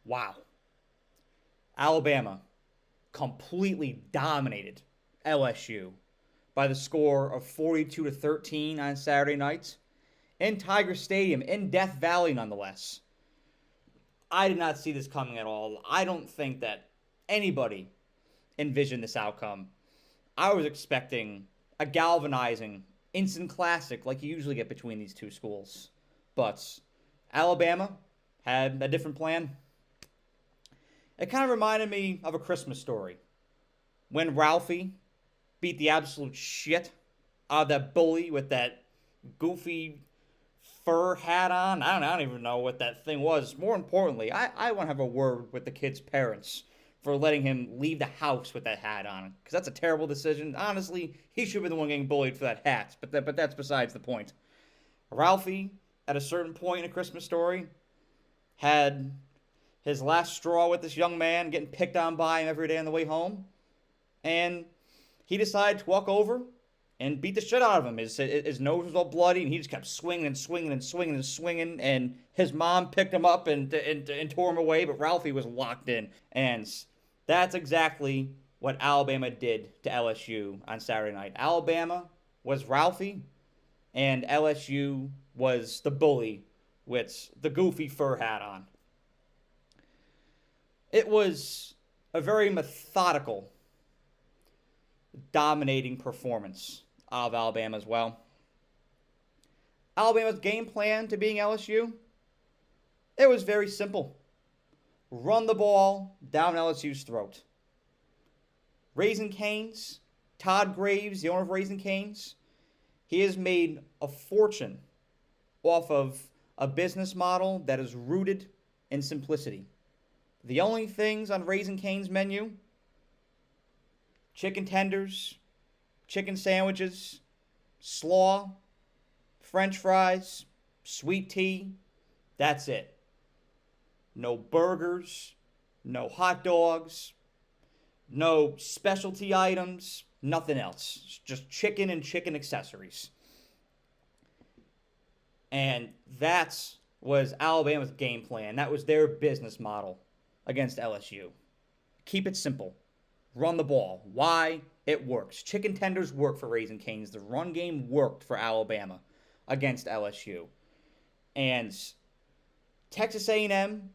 Wow. Alabama completely dominated LSU by the score of 42-13 on Saturday night in Tiger Stadium in Death Valley nonetheless. I did not see this coming at all. I don't think that anybody envisioned this outcome. I was expecting a galvanizing instant classic like you usually get between these two schools. But Alabama had a different plan. It kind of reminded me of A Christmas Story when Ralphie beat the absolute shit out of that bully with that goofy fur hat on. I don't even know what that thing was. More importantly, I want to have a word with the kid's parents for letting him leave the house with that hat on, because that's a terrible decision. Honestly, he should be the one getting bullied for that hat, but that's besides the point. Ralphie, at a certain point in A Christmas Story, had his last straw with this young man, getting picked on by him every day on the way home, and he decided to walk over and beat the shit out of him. His nose was all bloody, and he just kept swinging and swinging and swinging and swinging. And his mom picked him up and tore him away, but Ralphie was locked in. And that's exactly what Alabama did to LSU on Saturday night. Alabama was Ralphie, and LSU was the bully with the goofy fur hat on. It was a very methodical, dominating performance of Alabama as well. Alabama's game plan to being LSU, it was very simple. Run the ball down LSU's throat. Raising Cane's, Todd Graves, the owner of Raising Cane's, he has made a fortune off of a business model that is rooted in simplicity. The only things on Raising Cane's menu: chicken tenders, chicken sandwiches, slaw, french fries, sweet tea. That's it. No burgers, no hot dogs, no specialty items, nothing else. Just chicken and chicken accessories. And that was Alabama's game plan. That was their business model against LSU. Keep it simple. Run the ball. Why? It works. Chicken tenders work for Raising Cane's. The run game worked for Alabama against LSU. And Texas A&M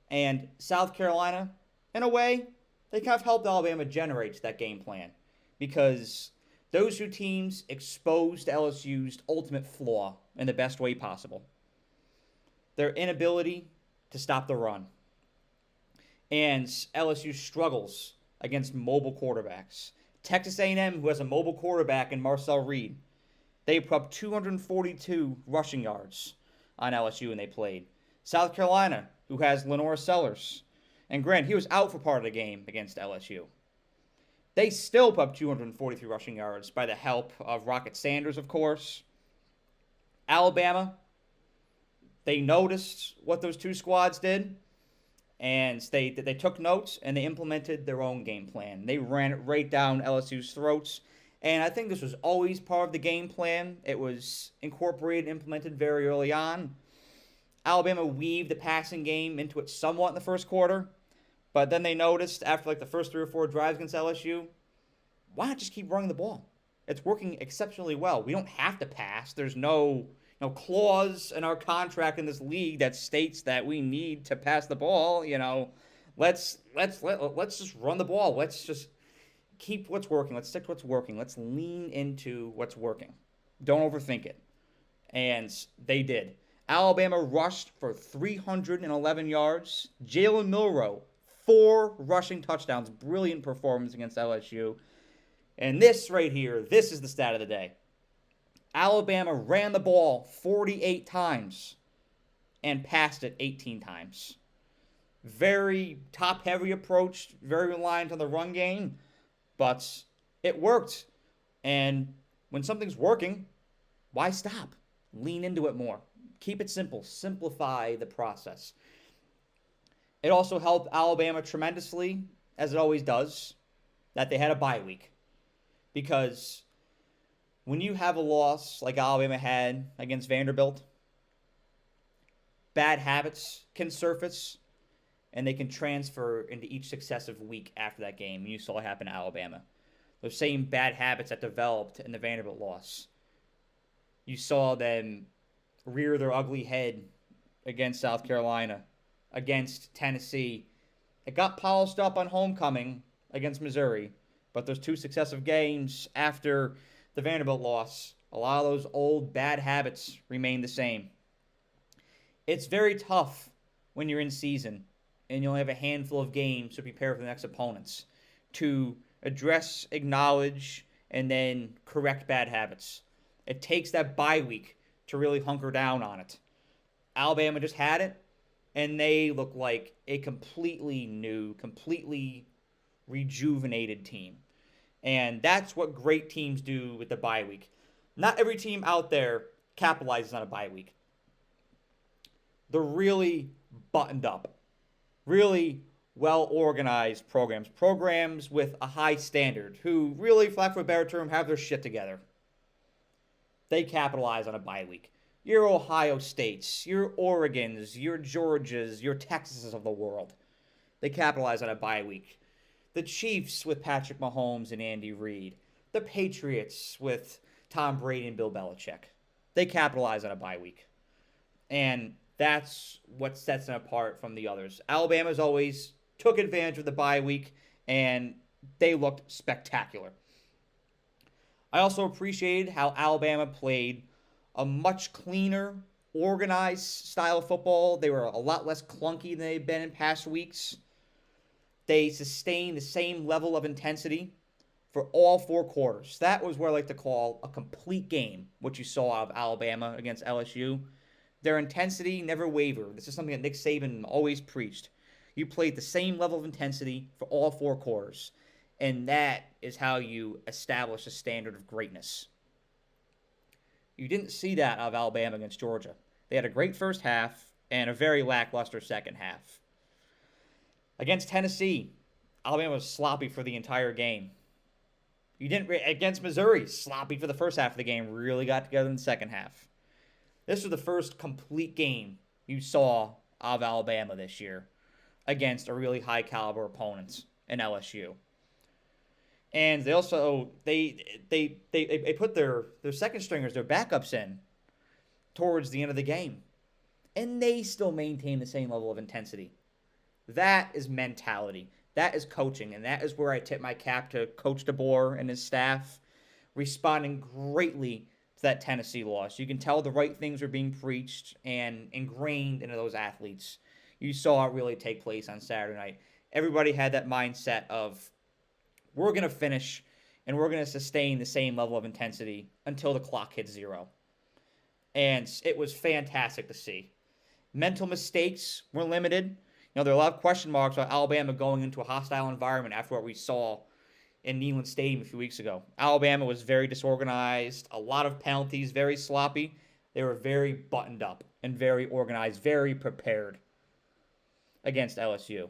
and South Carolina, in a way, they kind of helped Alabama generate that game plan, because those two teams exposed LSU's ultimate flaw in the best way possible: their inability to stop the run. And LSU struggles against mobile quarterbacks. Texas A&M, who has a mobile quarterback in Marcel Reed, they put up 242 rushing yards on LSU when they played. South Carolina, who has Lenore Sellers, and Grant, he was out for part of the game against LSU. They still put up 243 rushing yards by the help of Rocket Sanders, of course. Alabama, they noticed what those two squads did, and they took notes and they implemented their own game plan. They ran it right down LSU's throats, and I think this was always part of the game plan. It was incorporated, implemented very early on. Alabama weaved the passing game into it somewhat in the first quarter, but then they noticed after like the first 3 or 4 drives against LSU, why not just keep running the ball? It's working exceptionally well. We don't have to pass. There's no clause in our contract in this league that states that we need to pass the ball. Let's just run the ball. Let's just keep what's working. Let's stick to what's working. Let's lean into what's working. Don't overthink it. And they did. Alabama rushed for 311 yards. Jalen Milroe, 4 rushing touchdowns. Brilliant performance against LSU. And this right here, this is the stat of the day. Alabama ran the ball 48 times and passed it 18 times. Very top-heavy approach, very reliant on the run game, but it worked. And when something's working, why stop? Lean into it more. Keep it simple. Simplify the process. It also helped Alabama tremendously, as it always does, that they had a bye week. Because when you have a loss like Alabama had against Vanderbilt, bad habits can surface. and they can transfer into each successive week after that game. You saw it happen to Alabama. Those same bad habits that developed in the Vanderbilt loss. You saw them rear their ugly head against South Carolina, against Tennessee. It got polished up on homecoming against Missouri, but those two successive games after the Vanderbilt loss, a lot of those old bad habits remain the same. It's very tough when you're in season and you only have a handful of games to prepare for the next opponents to address, acknowledge, and then correct bad habits. It takes that bye week to really hunker down on it. Alabama just had it, and they look like a completely new, completely rejuvenated team. And that's what great teams do with the bye week. Not every team out there capitalizes on a bye week. They're really buttoned up, really well organized programs with a high standard, who really, for lack of a better term, have their shit together. They capitalize on a bye week. Your Ohio States, your Oregons, your Georgias, your Texases of the world. They capitalize on a bye week. The Chiefs with Patrick Mahomes and Andy Reid. The Patriots with Tom Brady and Bill Belichick. They capitalize on a bye week. And that's what sets them apart from the others. Alabama's always took advantage of the bye week, and they looked spectacular. I also appreciated how Alabama played a much cleaner, organized style of football. They were a lot less clunky than they've been in past weeks. They sustained the same level of intensity for all four quarters. That was what I like to call a complete game, what you saw out of Alabama against LSU. Their intensity never wavered. This is something that Nick Saban always preached. You played the same level of intensity for all four quarters. And that is how you establish a standard of greatness. You didn't see that out of Alabama against Georgia. They had a great first half and a very lackluster second half. Against Tennessee, Alabama was sloppy for the entire game. Against Missouri, sloppy for the first half of the game, really got together in the second half. This was the first complete game you saw of Alabama this year against a really high caliber opponent in LSU. And they also they put their second stringers, their backups in towards the end of the game. And they still maintain the same level of intensity. That is mentality. That is coaching. And that is where I tip my cap to Coach DeBoer and his staff, responding greatly to that Tennessee loss. You can tell the right things were being preached and ingrained into those athletes. You saw it really take place on Saturday night. Everybody had that mindset of, we're going to finish and we're going to sustain the same level of intensity until the clock hits zero. And it was fantastic to see. Mental mistakes were limited. There are a lot of question marks about Alabama going into a hostile environment after what we saw in Neyland Stadium a few weeks ago. Alabama was very disorganized, a lot of penalties, very sloppy. They were very buttoned up and very organized, very prepared against LSU.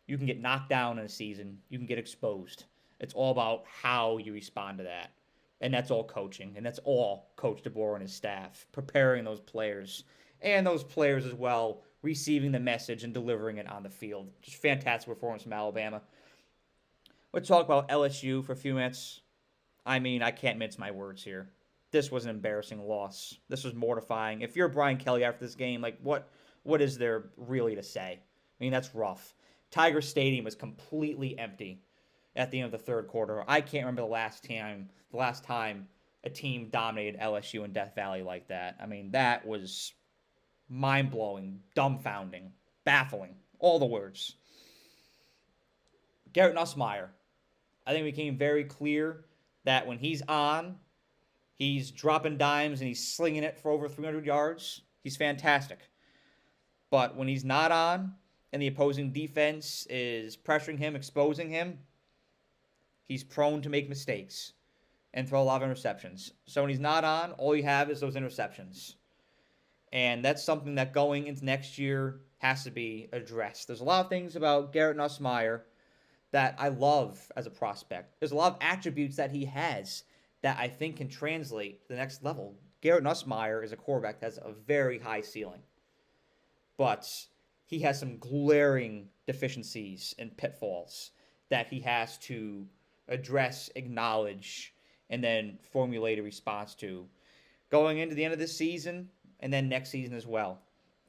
You can get knocked down in a season. You can get exposed. It's all about how you respond to that. And that's all coaching. And that's all Coach DeBoer and his staff, preparing those players. And those players as well, receiving the message and delivering it on the field. Just fantastic performance from Alabama. Let's talk about LSU for a few minutes. I mean, I can't mince my words here. This was an embarrassing loss. This was mortifying. If you're Brian Kelly after this game, what is there really to say? I mean, that's rough. Tiger Stadium was completely empty at the end of the third quarter. I can't remember the last time a team dominated LSU in Death Valley like that. I mean, that was mind-blowing, dumbfounding, baffling, all the words. Garrett Nussmeier, I think it became very clear that when he's on, he's dropping dimes and he's slinging it for over 300 yards. He's fantastic. But when he's not on, and the opposing defense is pressuring him, exposing him, he's prone to make mistakes and throw a lot of interceptions. So when he's not on, all you have is those interceptions. And that's something that going into next year has to be addressed. There's a lot of things about Garrett Nussmeier that I love as a prospect. There's a lot of attributes that he has that I think can translate to the next level. Garrett Nussmeier is a quarterback that has a very high ceiling. But he has some glaring deficiencies and pitfalls that he has to address, acknowledge, and then formulate a response to going into the end of this season and then next season as well.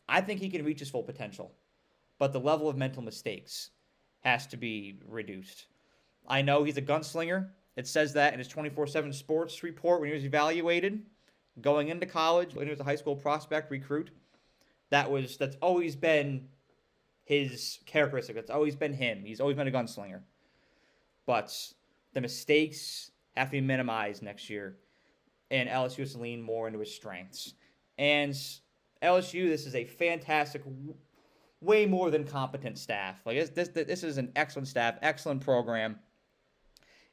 I think he can reach his full potential, but the level of mental mistakes has to be reduced. I know he's a gunslinger. It says that in his 24/7 sports report when he was evaluated going into college, when he was a high school prospect recruit. That's always been his characteristic. That's always been him. He's always been a gunslinger. But the mistakes have to be minimized next year, and LSU has to lean more into his strengths. And LSU, this is a fantastic, way more than competent staff. Like this is an excellent staff, excellent program.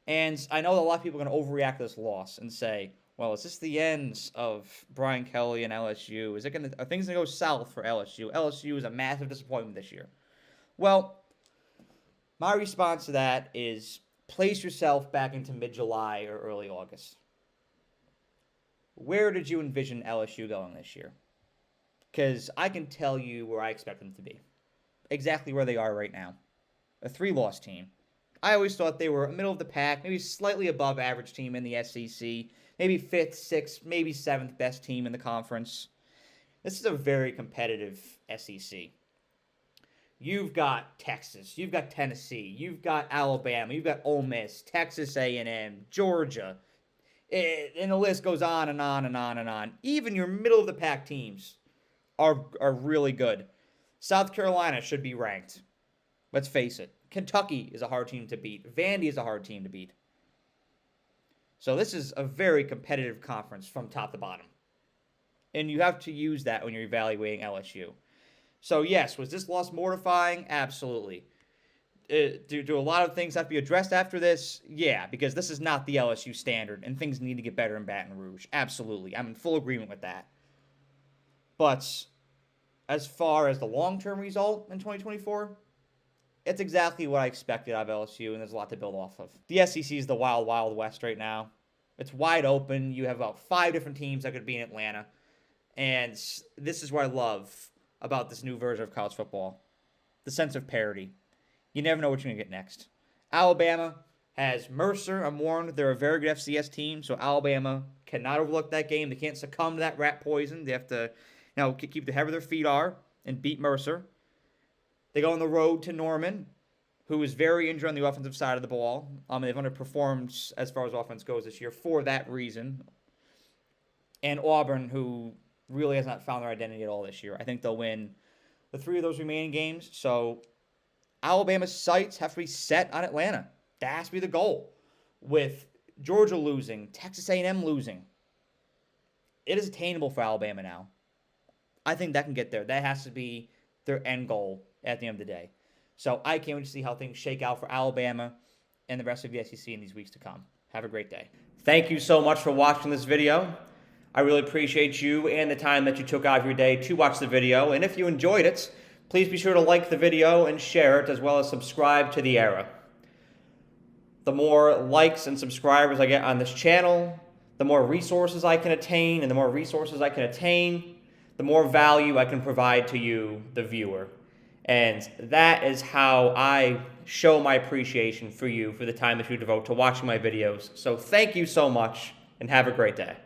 And I know that a lot of people are going to overreact to this loss and say, well, is this the end of Brian Kelly and LSU? Are things going to go south for LSU? LSU is a massive disappointment this year. Well, my response to that is place yourself back into mid-July or early August. Where did you envision LSU going this year? Because I can tell you where I expect them to be. Exactly where they are right now. A 3-loss team. I always thought they were middle of the pack, maybe slightly above average team in the SEC, maybe 5th, 6th, maybe 7th best team in the conference. This is a very competitive SEC. You've got Texas, you've got Tennessee, you've got Alabama, you've got Ole Miss, Texas A&M, Georgia, and the list goes on and on and on and on. Even your middle of the pack teams are really good. South Carolina should be ranked. Let's face it. Kentucky is a hard team to beat. Vandy is a hard team to beat. So this is a very competitive conference from top to bottom. And you have to use that when you're evaluating LSU. So yes, was this loss mortifying? Absolutely. Do a lot of things have to be addressed after this? Yeah, because this is not the LSU standard, and things need to get better in Baton Rouge. Absolutely. I'm in full agreement with that. But as far as the long-term result in 2024, it's exactly what I expected out of LSU, and there's a lot to build off of. The SEC is the wild, wild west right now. It's wide open. You have about 5 different teams that could be in Atlanta. And this is what I love about this new version of college football. The sense of parity. You never know what you're going to get next. Alabama has Mercer. I'm warned they're a very good FCS team, so Alabama cannot overlook that game. They can't succumb to that rat poison. They have to keep the head where their feet are and beat Mercer. They go on the road to Norman, who is very injured on the offensive side of the ball. They've underperformed as far as offense goes this year for that reason. And Auburn, who really has not found their identity at all this year. I think they'll win the 3 of those remaining games. So Alabama's sights have to be set on Atlanta. That has to be the goal. With Georgia losing, Texas A&M losing, it is attainable for Alabama now. I think that can get there. That has to be their end goal at the end of the day. So I can't wait to see how things shake out for Alabama and the rest of the SEC in these weeks to come. Have a great day. Thank you so much for watching this video. I really appreciate you and the time that you took out of your day to watch the video. And if you enjoyed it, please be sure to like the video and share it, as well as subscribe to The Era. The more likes and subscribers I get on this channel, the more resources I can attain, and the more resources I can attain, the more value I can provide to you, the viewer. And that is how I show my appreciation for you for the time that you devote to watching my videos. So thank you so much, and have a great day.